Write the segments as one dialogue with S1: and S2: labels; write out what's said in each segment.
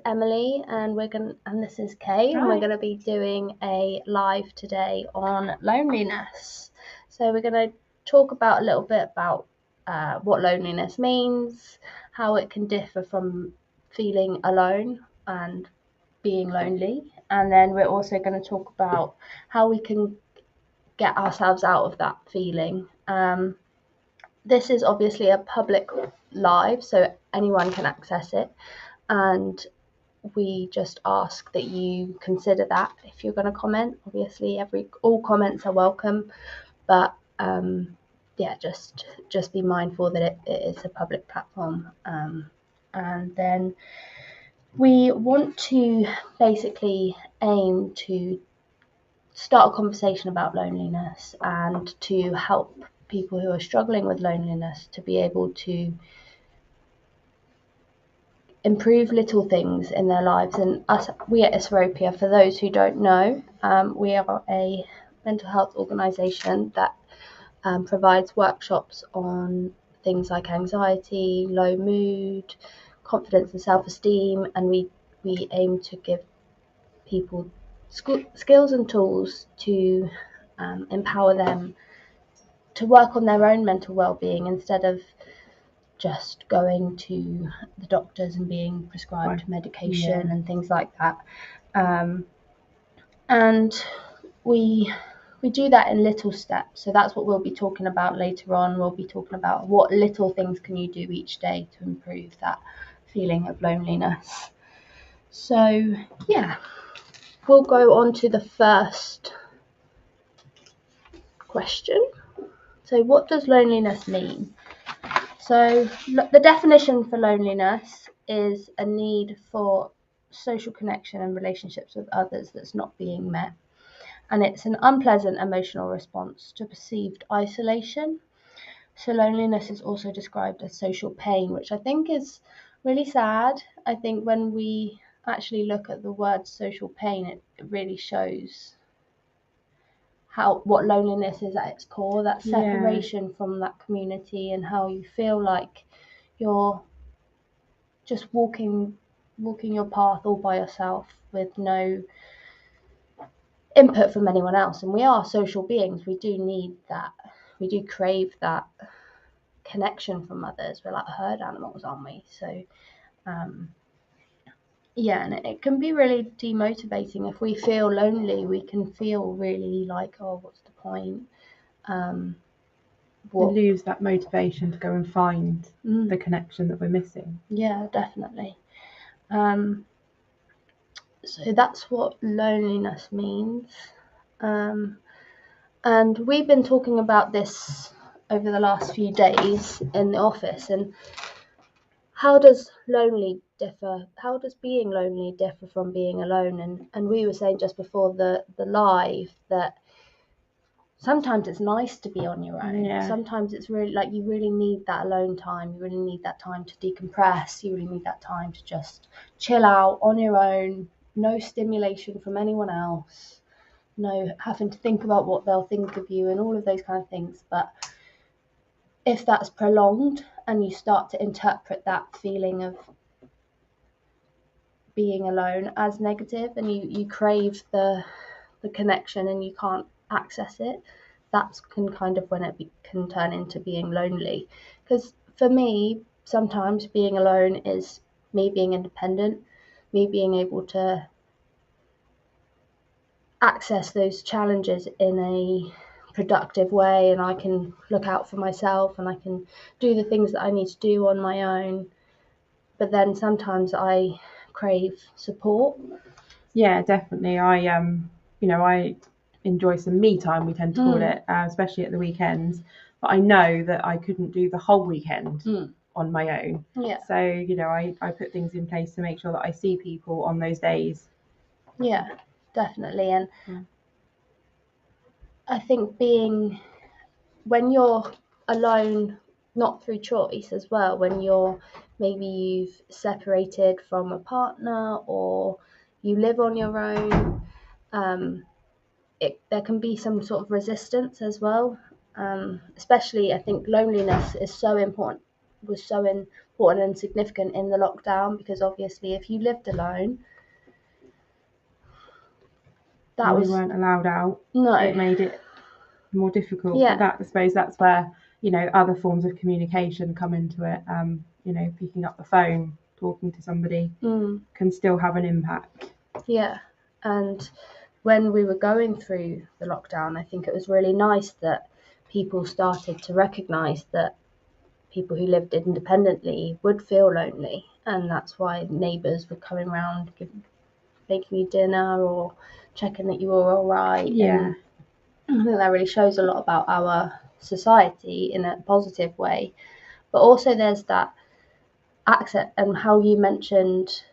S1: Emily, and this is Kay, and we're going to be doing a live today on loneliness. So we're going to talk about a little bit about what loneliness means, how it can differ from feeling alone and being lonely, and then we're also going to talk about how we can get ourselves out of that feeling. This is obviously a public live, so anyone can access it, and we just ask that you consider that if you're going to comment. Obviously, all comments are welcome, but just be mindful that it is a public platform. And then we want to basically aim to start a conversation about loneliness and to help people who are struggling with loneliness to be able to improve little things in their lives. And we at Isorropia, for those who don't know, we are a mental health organisation that provides workshops on things like anxiety, low mood, confidence and self-esteem, and we aim to give people skills and tools to empower them to work on their own mental well-being instead of just going to the doctors and being prescribed medication and things like that. And we do that in little steps. So that's what we'll be talking about later on. We'll be talking about what little things can you do each day to improve that feeling of loneliness. So yeah, we'll go on to the first question. So what does loneliness mean? So the definition for loneliness is a need for social connection and relationships with others that's not being met. And it's an unpleasant emotional response to perceived isolation. So loneliness is also described as social pain, which I think is really sad. I think when we actually look at the word social pain, it really shows what loneliness is at its core, that separation from that community, and how you feel like you're just walking your path all by yourself with no input from anyone else. And we are social beings. We do need that. We do crave that connection from others. We're like herd animals, aren't we? So and it can be really demotivating. If we feel lonely, we can feel really like, oh, what's the point?
S2: We lose that motivation to go and find the connection that we're missing.
S1: Yeah, definitely. So that's what loneliness means. And we've been talking about this over the last few days in the office, and how does being lonely differ from being alone? And we were saying just before the live that sometimes it's nice to be on your own. Sometimes it's really like you really need that alone time. You really need that time to decompress. You really need that time to just chill out on your own. No stimulation from anyone else. No having to think about what they'll think of you and all of those kind of things. But if that's prolonged and you start to interpret that feeling of being alone as negative, and you crave the connection and you can't access it, that's kind of when it can turn into being lonely. Because for me, sometimes being alone is me being independent, me being able to access those challenges in a productive way, and I can look out for myself and I can do the things that I need to do on my own. But then sometimes I crave support.
S2: Yeah, definitely. I enjoy some me time, we tend to call it, especially at the weekends. But I know that I couldn't do the whole weekend on my own.
S1: Yeah.
S2: So, I put things in place to make sure that I see people on those days.
S1: Yeah, definitely. And I think when you're alone, not through choice as well, when maybe you've separated from a partner or you live on your own, there can be some sort of resistance as well. Especially, I think loneliness is so important was so important and significant in the lockdown, because obviously if you lived alone,
S2: we weren't allowed out.
S1: No.
S2: It made it more difficult.
S1: Yeah.
S2: But I suppose that's where, you know, other forms of communication come into it. You know, picking up the phone, talking to somebody can still have an impact.
S1: Yeah. And when we were going through the lockdown, I think it was really nice that people started to recognise that people who lived independently would feel lonely, and that's why neighbours were coming around, making you dinner or checking that you were all right.
S2: Yeah.
S1: And I think that really shows a lot about our society in a positive way. But also there's that access, and how you mentioned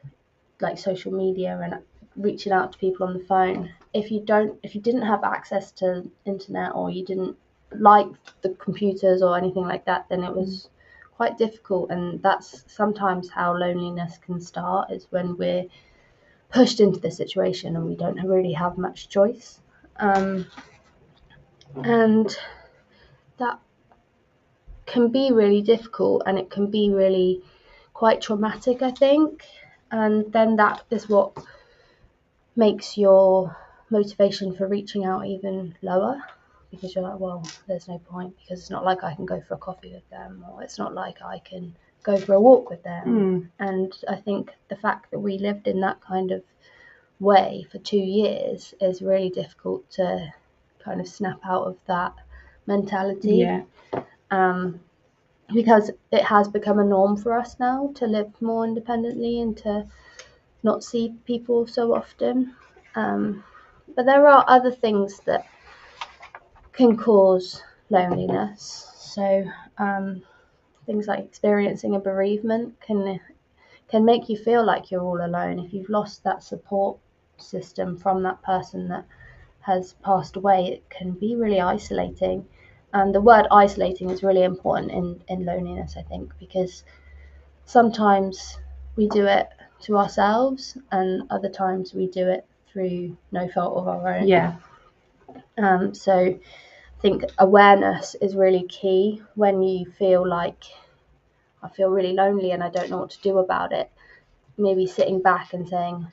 S1: like social media and reaching out to people on the phone. If you didn't have access to internet, or you didn't like the computers or anything like that, then it was quite difficult. And that's sometimes how loneliness can start, is when we're pushed into the situation and we don't really have much choice. And that can be really difficult, and it can be really quite traumatic, I think. And then that is what makes your motivation for reaching out even lower, because you're like, well, there's no point, because it's not like I can go for a coffee with them, or it's not like I can go for a walk with them. And I think the fact that we lived in that kind of way for 2 years is really difficult to kind of snap out of that mentality. Because it has become a norm for us now to live more independently and to not see people so often. But there are other things that can cause loneliness. So things like experiencing a bereavement can make you feel like you're all alone. If you've lost that support system from that person that has passed away, it can be really isolating. And the word isolating is really important in loneliness, I think, because sometimes we do it to ourselves, and other times we do it through no fault of our own. So I think awareness is really key when you feel like, I feel really lonely and I don't know what to do about it. Maybe sitting back and saying,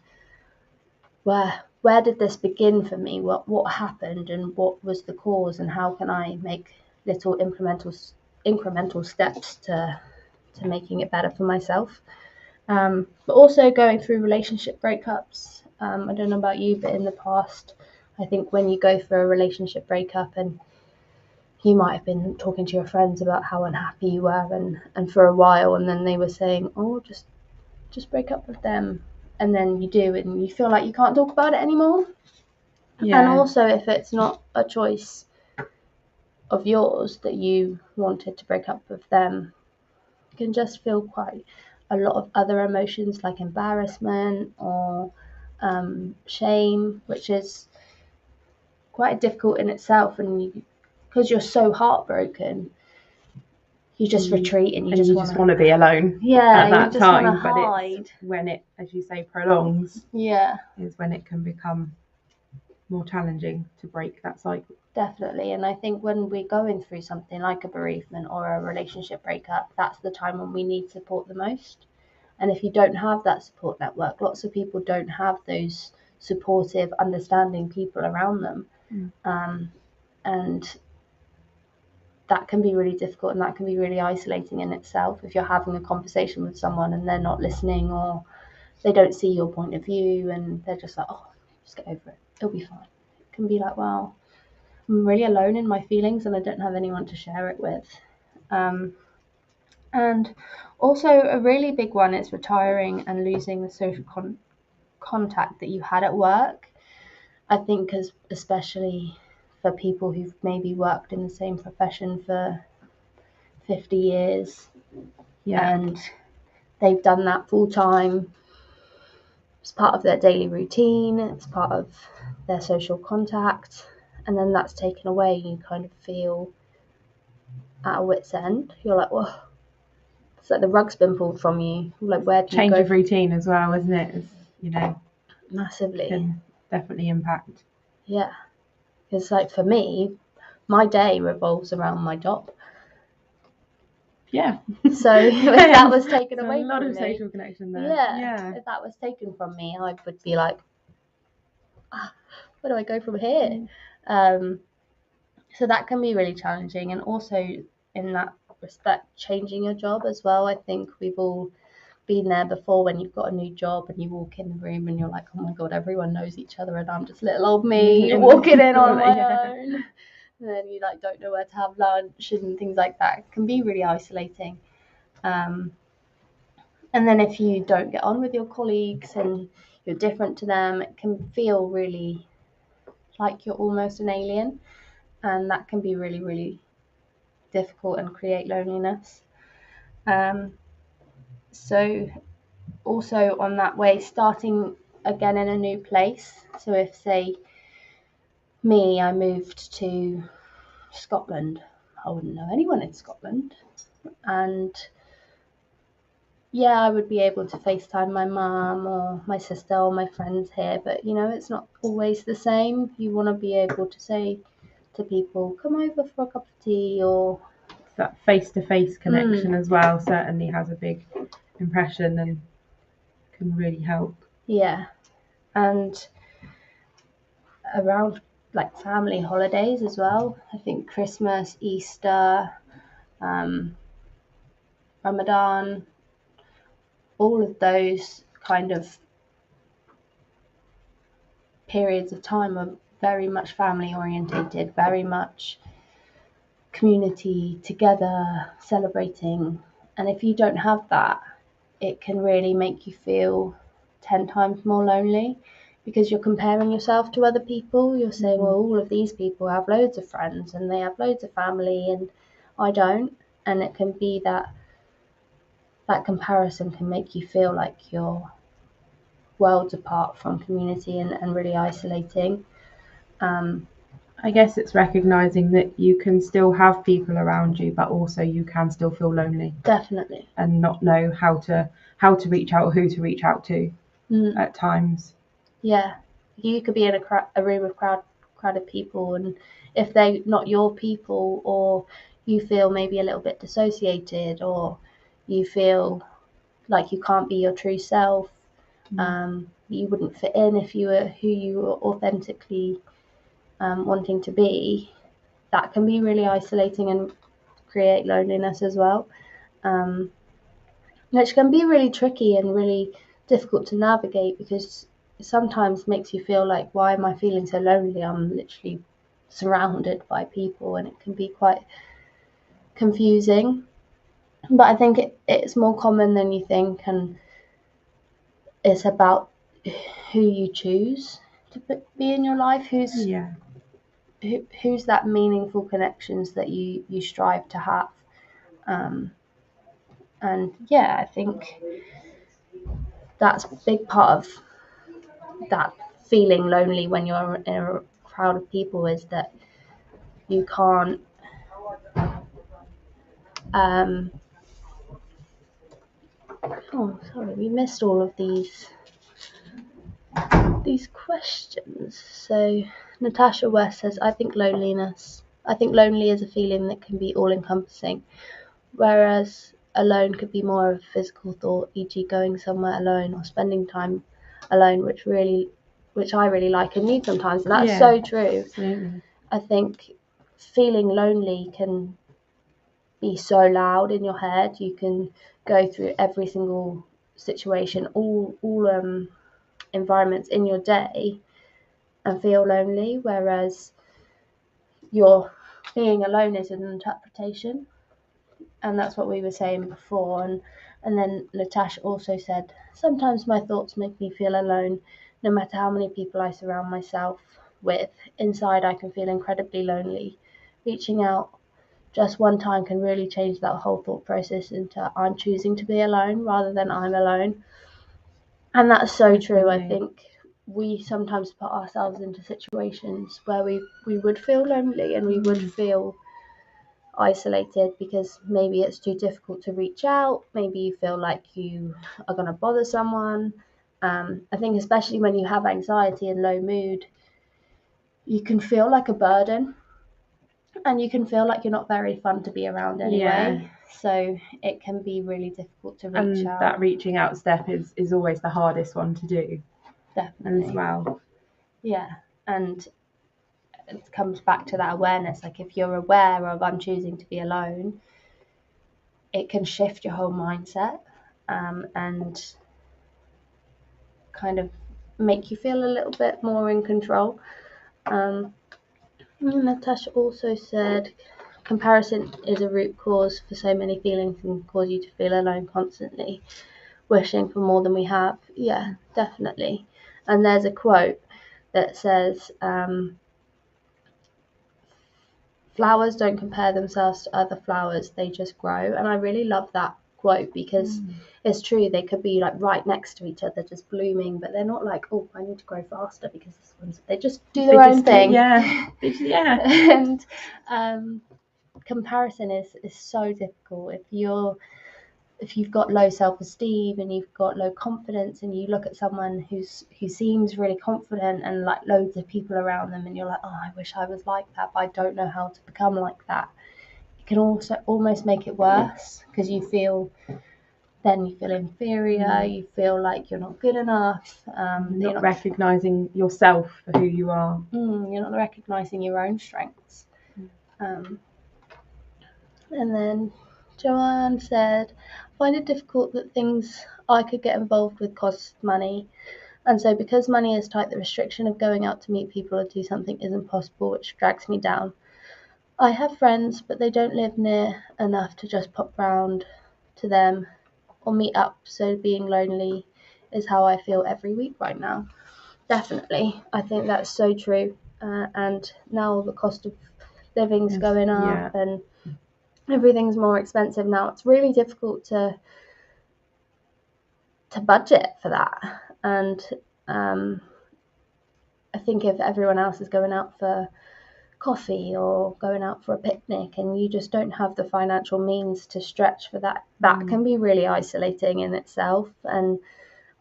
S1: where did this begin for me? What happened, and what was the cause, and how can I make little incremental steps to making it better for myself? But also going through relationship breakups. I don't know about you, but in the past, I think when you go through a relationship breakup, and you might have been talking to your friends about how unhappy you were, and for a while, and then they were saying, oh, just break up with them. And then you do, and you feel like you can't talk about it anymore. And also, if it's not a choice of yours that you wanted to break up with them, you can just feel quite a lot of other emotions like embarrassment or shame, which is quite difficult in itself. And because you're so heartbroken, you just retreat, and you just
S2: want to be alone.
S1: At that
S2: you just time, but hide. It's when it, as you say, prolongs. Is when it can become more challenging to break that cycle.
S1: Definitely. And I think when we're going through something like a bereavement or a relationship breakup, that's the time when we need support the most. And if you don't have that support network, lots of people don't have those supportive, understanding people around them. And that can be really difficult, and that can be really isolating in itself. If you're having a conversation with someone and they're not listening, or they don't see your point of view, and they're just like, oh, just get over it, it'll be fine. It can be like, wow, I'm really alone in my feelings and I don't have anyone to share it with. And also a really big one is retiring and losing the social contact that you had at work. I think especially for people who've maybe worked in the same profession for 50 years and they've done that full time. It's part of their daily routine, it's part of their social contact, and then that's taken away. You kind of feel at a wit's end. You're like, well, it's like the rug's been pulled from you. Like, where do
S2: change
S1: you go?
S2: Of routine as well, isn't it? It's, you know,
S1: massively
S2: can definitely impact.
S1: Yeah, it's like for me, my day revolves around my job.
S2: Yeah.
S1: So if that was taken away
S2: a lot
S1: from
S2: of
S1: me,
S2: social connection there.
S1: yeah, if that was taken from me, I would be like, where do I go from here? So that can be really challenging, and also in that respect, changing your job as well. I think we've all been there before when you've got a new job and you walk in the room and you're like, oh my god, everyone knows each other and I'm just little old me walking in on my own. And then you like don't know where to have lunch and things like that. It can be really isolating. And then if you don't get on with your colleagues and you're different to them, it can feel really like you're almost an alien, and that can be really, really difficult and create loneliness. So also on that way, starting again in a new place. So if, say, I moved to Scotland, I wouldn't know anyone in Scotland, and yeah, I would be able to FaceTime my mum or my sister or my friends here, but it's not always the same. You want to be able to say to people, come over for a cup of tea, or
S2: that face-to-face connection as well certainly has a big impression and can really help.
S1: Yeah, and around like family holidays as well. I think Christmas, Easter, Ramadan, all of those kind of periods of time are very much family orientated, very much community together, celebrating. And if you don't have that, it can really make you feel 10 times more lonely, because you're comparing yourself to other people. You're saying, well, all of these people have loads of friends and they have loads of family and I don't. And it can be that comparison can make you feel like you're worlds apart from community and really isolating.
S2: I guess it's recognizing that you can still have people around you, but also you can still feel lonely.
S1: Definitely.
S2: And not know how to reach out or who to reach out to at times.
S1: Yeah, you could be in a room of crowded people, and if they're not your people, or you feel maybe a little bit dissociated, or you feel like you can't be your true self, you wouldn't fit in if you were who you were authentically wanting to be, that can be really isolating and create loneliness as well, which can be really tricky and really difficult to navigate, because it sometimes makes you feel like, why am I feeling so lonely? I'm literally surrounded by people, and it can be quite confusing. But I think it's more common than you think, and it's about who you choose to be in your life, who's that meaningful connections that you strive to have. And yeah, I think that's a big part of that feeling lonely when you're in a crowd of people, is that you can't sorry, we missed all of these questions. So Natasha West says, I think lonely is a feeling that can be all encompassing, whereas alone could be more of a physical thought, e.g. going somewhere alone or spending time alone, which I really like and need sometimes. And that's so true.
S2: Absolutely.
S1: I think feeling lonely can be so loud in your head. You can go through every single situation, all environments in your day, and feel lonely, whereas your being alone is an interpretation. And that's what we were saying before. And then Natasha also said, sometimes my thoughts make me feel alone. No matter how many people I surround myself with, inside I can feel incredibly lonely. Reaching out just one time can really change that whole thought process into I'm choosing to be alone rather than I'm alone. And that's so true. I think we sometimes put ourselves into situations where we would feel lonely and we would feel isolated, because maybe it's too difficult to reach out. Maybe you feel like you are going to bother someone. I think especially when you have anxiety and low mood, you can feel like a burden, and you can feel like you're not very fun to be around anyway. So it can be really difficult to reach out.
S2: That reaching out step is always the hardest one to do.
S1: Definitely.
S2: As well.
S1: Yeah. And it comes back to that awareness. Like if you're aware of I'm choosing to be alone, it can shift your whole mindset and kind of make you feel a little bit more in control. Natasha also said comparison is a root cause for so many feelings and can cause you to feel alone constantly, wishing for more than we have. Yeah, definitely. And there's a quote that says, flowers don't compare themselves to other flowers, they just grow. And I really love that quote because it's true. They could be like right next to each other, just blooming, but they're not like, oh, I need to grow faster because this one's. They just do their own thing.
S2: Yeah.
S1: And comparison is so difficult. If you've got low self-esteem and you've got low confidence and you look at someone who seems really confident and like loads of people around them and you're like, oh, I wish I was like that, but I don't know how to become like that, it can also almost make it worse because you feel inferior, you feel like you're not good enough,
S2: you're not recognizing yourself for who you are.
S1: You're not recognizing your own strengths. And then Joanne said, I find it difficult that things I could get involved with cost money. And so because money is tight, the restriction of going out to meet people or do something isn't possible, which drags me down. I have friends, but they don't live near enough to just pop round to them or meet up. So being lonely is how I feel every week right now. Definitely. I think that's so true. And now the cost of living's going up and everything's more expensive now. It's really difficult to budget for that. And I think if everyone else is going out for coffee or going out for a picnic and you just don't have the financial means to stretch for that, that can be really isolating in itself. And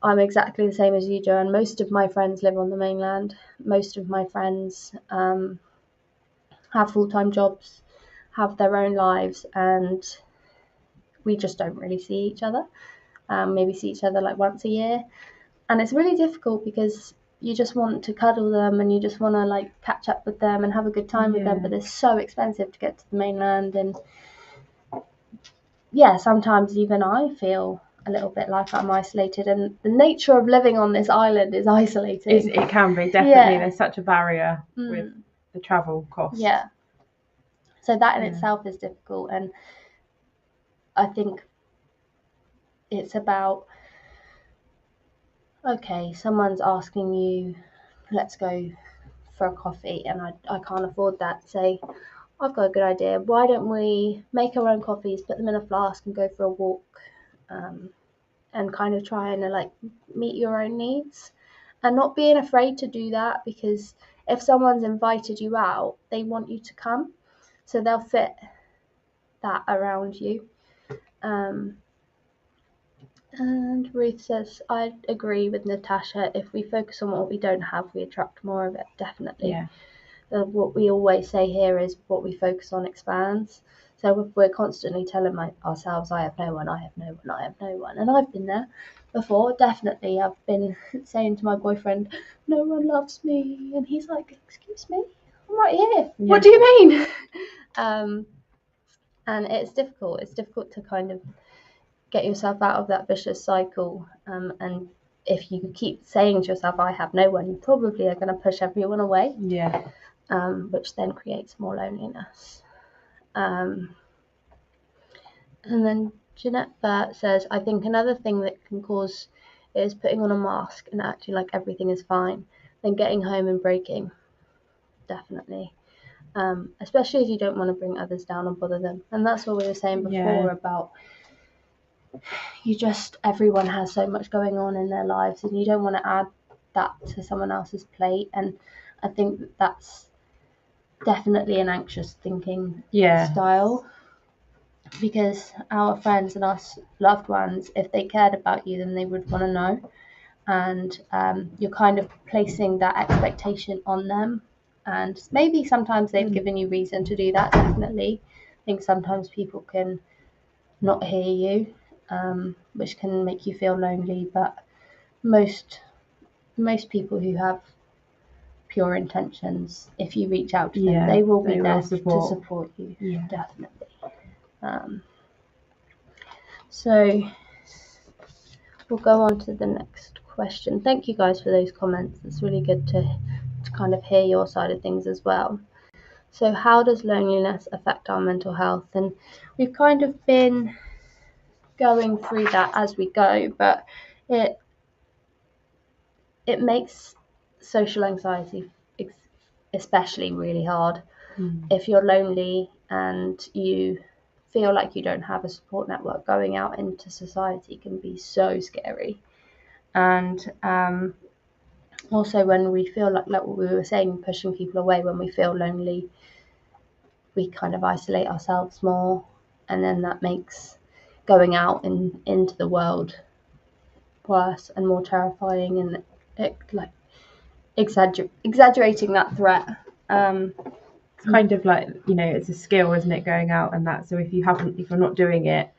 S1: I'm exactly the same as you, Joanne. Most of my friends live on the mainland. Most of my friends have full-time jobs, have their own lives, and we just don't really see each other. Maybe see each other like once a year. And it's really difficult because you just want to cuddle them and you just want to like catch up with them and have a good time with them, but it's so expensive to get to the mainland. And sometimes even I feel a little bit like I'm isolated, and the nature of living on this island is isolating.
S2: It can be, definitely. There's such a barrier with the travel costs.
S1: So that in itself is difficult, and I think it's about, okay, someone's asking you, let's go for a coffee, and I can't afford that. Say, I've got a good idea. Why don't we make our own coffees, put them in a flask and go for a walk, and kind of try and like meet your own needs and not being afraid to do that, because if someone's invited you out, they want you to come. So they'll fit that around you. And Ruth says, I agree with Natasha. If we focus on what we don't have, we attract more of it. Definitely. What we always say here is what we focus on expands. So if we're constantly telling ourselves, I have no one, I have no one, I have no one. And I've been there before, definitely. I've been saying to my boyfriend, no one loves me. And he's like, excuse me, I'm right here. What do you mean? And it's difficult. It's difficult to kind of get yourself out of that vicious cycle. And if you keep saying to yourself, I have no one, you probably are going to push everyone away. Which then creates more loneliness. And then Jeanette Burt says, I think another thing that can cause it is putting on a mask and acting like everything is fine, then getting home and breaking. Definitely. Especially if you don't want to bring others down and bother them. And that's what we were saying before about everyone has so much going on in their lives and you don't want to add that to someone else's plate. And I think that's definitely an anxious thinking style, because our friends and our loved ones, if they cared about you, then they would want to know, and you're kind of placing that expectation on them, and maybe sometimes they've given you reason to do that. Definitely, I think sometimes people can not hear you, which can make you feel lonely. But most people who have pure intentions, if you reach out to them, they will be there to support you.
S2: Yeah.
S1: Definitely. So we'll go on to the next question. Thank you guys for those comments. It's really good to kind of hear your side of things as well. So how does loneliness affect our mental health? And we've kind of been going through that as we go, but it makes social anxiety especially really hard. If you're lonely and you feel like you don't have a support network, going out into society can be so scary. And also when we feel like what we were saying, pushing people away, when we feel lonely, we kind of isolate ourselves more, and then that makes going out into the world worse and more terrifying, and it, like exaggerating that threat.
S2: It's kind of like, it's a skill, isn't it, going out and that. So if you're not doing it,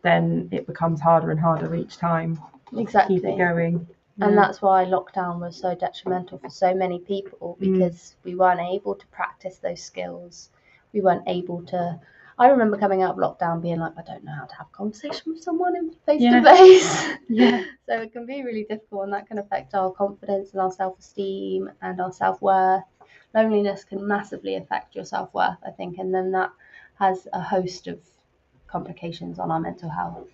S2: then it becomes harder and harder each time.
S1: Exactly.
S2: To keep it going.
S1: And that's why lockdown was so detrimental for so many people, because we weren't able to practice those skills. We weren't able to. I remember coming out of lockdown being like, I don't know how to have a conversation with someone face to face.
S2: Yeah.
S1: So it can be really difficult, and that can affect our confidence and our self-esteem and our self-worth. Loneliness can massively affect your self-worth, I think, and then that has a host of complications on our mental health.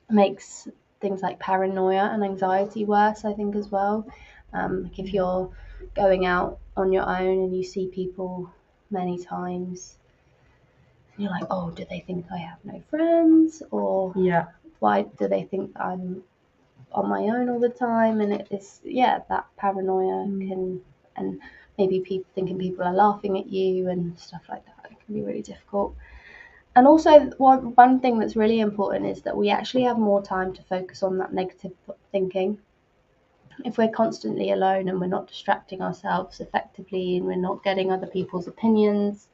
S1: Makes things like paranoia and anxiety worse, I think, as well. Like if you're going out on your own and you see people many times, and you're like, oh, do they think I have no friends? Or why do they think I'm on my own all the time? And it is, that paranoia can, and maybe people thinking people are laughing at you and stuff like that. It can be really difficult. And also, one thing that's really important is that we actually have more time to focus on that negative thinking. If we're constantly alone and we're not distracting ourselves effectively and we're not getting other people's opinions,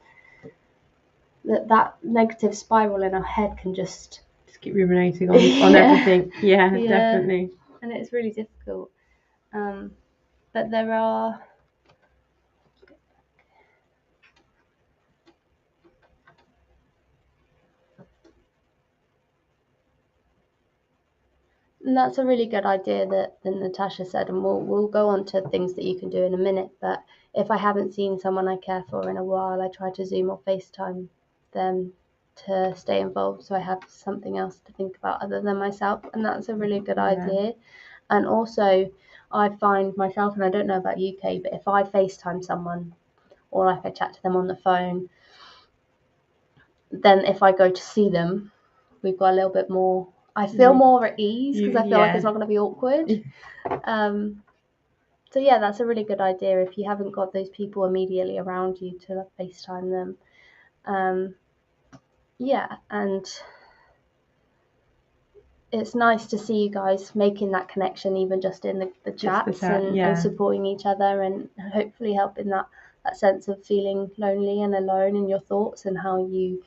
S1: that negative spiral in our head can just
S2: keep ruminating on everything. Yeah, definitely.
S1: And it's really difficult. But there are... And that's a really good idea that Natasha said, and we'll go on to things that you can do in a minute. But if I haven't seen someone I care for in a while, I try to Zoom or FaceTime them to stay involved, so I have something else to think about other than myself. And that's a really good idea. And also, I find myself, and I don't know about you, Kay, but if I FaceTime someone or like I chat to them on the phone, then if I go to see them, we've got a little bit more... I feel more at ease because I feel like it's not going to be awkward. So yeah, that's a really good idea if you haven't got those people immediately around you to FaceTime them. And it's nice to see you guys making that connection, even just in the chats and supporting each other, and hopefully helping that sense of feeling lonely and alone in your thoughts and how you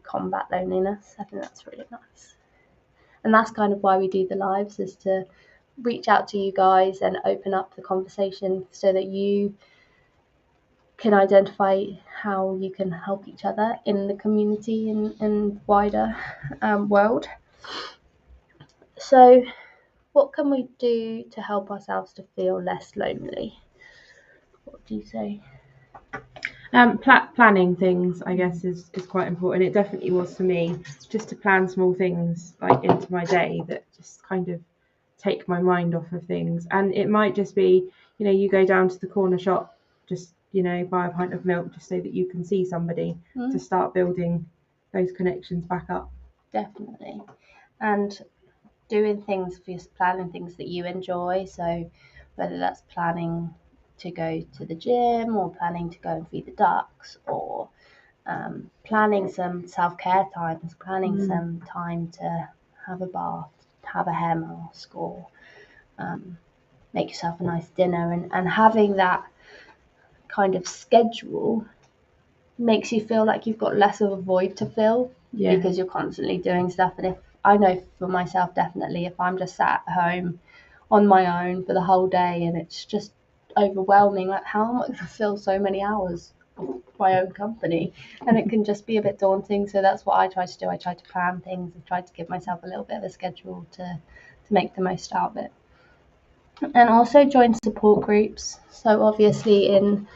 S1: combat loneliness. I think that's really nice. And that's kind of why we do the lives, is to reach out to you guys and open up the conversation so that you can identify how you can help each other in the community and wider world. So what can we do to help ourselves to feel less lonely? What do you say?
S2: Planning things, I guess, is quite important. It definitely was for me, just to plan small things like into my day that just kind of take my mind off of things. And it might just be, you go down to the corner shop, just, buy a pint of milk just so that you can see somebody to start building those connections back up.
S1: Definitely. And doing things, just planning things that you enjoy. So whether that's planning to go to the gym or planning to go and feed the ducks, or planning some self-care times, planning some time to have a bath, have a hair mask, or make yourself a nice dinner, and having that kind of schedule makes you feel like you've got less of a void to fill. because you're constantly doing stuff. And if I know for myself, definitely, if I'm just sat at home on my own for the whole day and it's just overwhelming, like how am I going to fill so many hours of my own company? And it can just be a bit daunting. So that's what I try to do. I try to plan things and try to give myself a little bit of a schedule to make the most out of it. And also join support groups. So obviously in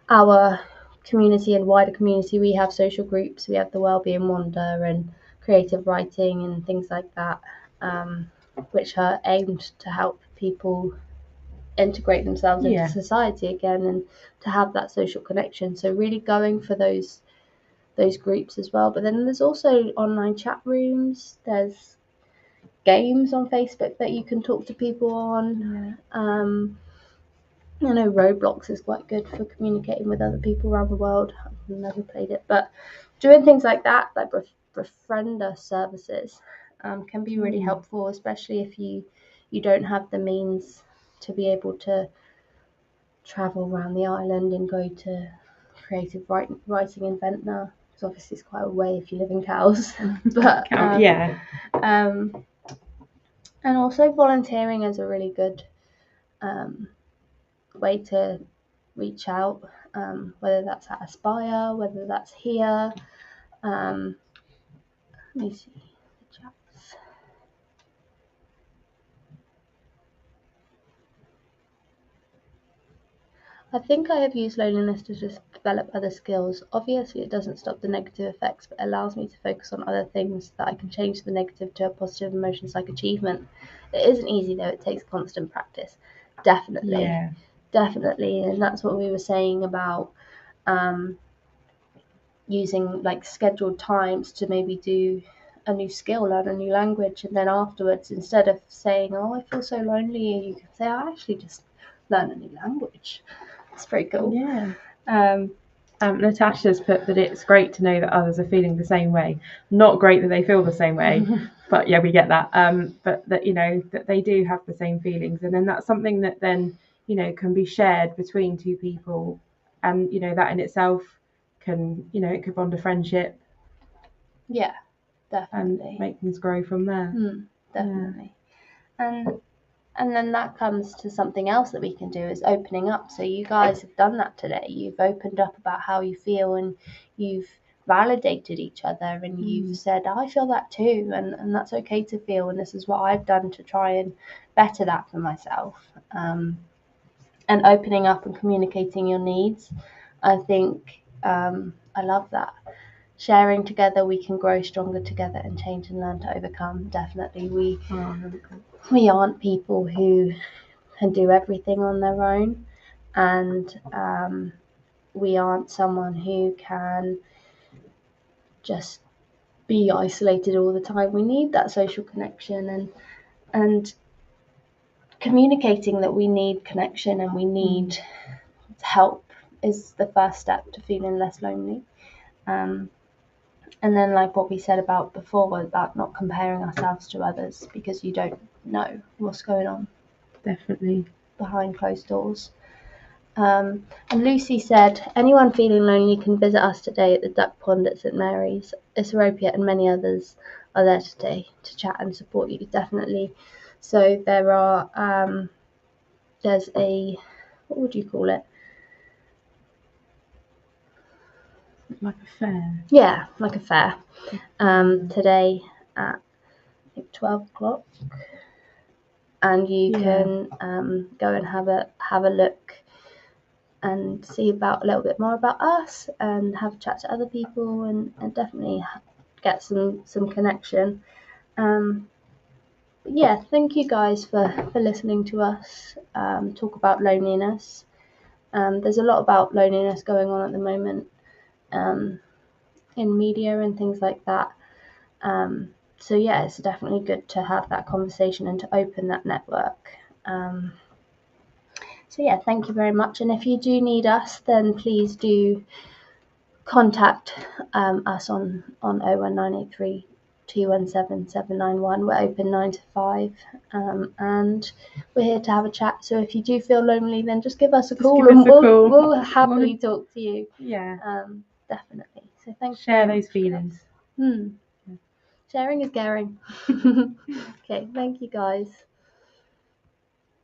S1: our community and wider community, we have social groups. We have the Wellbeing Wander and creative writing and things like that, which are aimed to help people integrate themselves into society again and to have that social connection. So really going for those groups as well. But then there's also online chat rooms. There's games on Facebook that you can talk to people on. I know Roblox is quite good for communicating with other people around the world. I've never played it, but doing things like that, like befriender services, can be really helpful, especially if you don't have the means to be able to travel around the island and go to creative writing in Ventnor, because obviously it's quite a way if you live in Cowes. But and also volunteering is a really good way to reach out, whether that's at Aspire, whether that's here. Let me see the chats. I think I have used loneliness to just develop other skills. Obviously, it doesn't stop the negative effects, but allows me to focus on other things that I can change the negative to a positive emotions like achievement. It isn't easy though, it takes constant practice. Definitely. And that's what we were saying about using like scheduled times to maybe do a new skill, learn a new language, and then afterwards, instead of saying, "Oh, I feel so lonely," you can say, "I actually just learn a new language." It's pretty cool.
S2: Natasha's put that it's great to know that others are feeling the same way. Not great that they feel the same way, but yeah, we get that. But that, you know, that they do have the same feelings, and then that's something that then, you know, can be shared between two people, and you know that in itself can, you know, it could bond a friendship.
S1: Yeah, definitely.
S2: And make things grow from there.
S1: Definitely. And then that comes to something else that we can do is opening up. So you guys have done that today. You've opened up about how you feel and you've validated each other and you've said, I feel that too, and that's okay to feel, and this is what I've done to try and better that for myself. And opening up and communicating your needs. I think I love that. Sharing together, we can grow stronger together and change and learn to overcome. Definitely, we aren't people who can do everything on their own, and we aren't someone who can just be isolated all the time. We need that social connection and communicating that we need connection and we need help is the first step to feeling less lonely. And then, like what we said about before, about not comparing ourselves to others, because you don't know what's going on.
S2: Definitely.
S1: Behind closed doors. And Lucy said, anyone feeling lonely can visit us today at the Duck Pond at St Mary's. Isorropia and many others are there today to chat and support you, definitely. So there are, there's a, what would you call it?
S2: Like a fair.
S1: Yeah, like a fair. Today at I think 12 o'clock. And you can go and have a look and see about a little bit more about us and have a chat to other people and definitely get some connection. Yeah, thank you guys for listening to us talk about loneliness. There's a lot about loneliness going on at the moment in media and things like that. So yeah, it's definitely good to have that conversation and to open that network. So yeah, thank you very much. And if you do need us, then please do contact us on 01983 217 791. We're open 9 to 5, and we're here to have a chat. So if you do feel lonely, then just give us a call and we'll happily talk to you.
S2: Yeah.
S1: Definitely. So thanks.
S2: Share those feelings.
S1: Sharing is caring. Okay, thank you guys.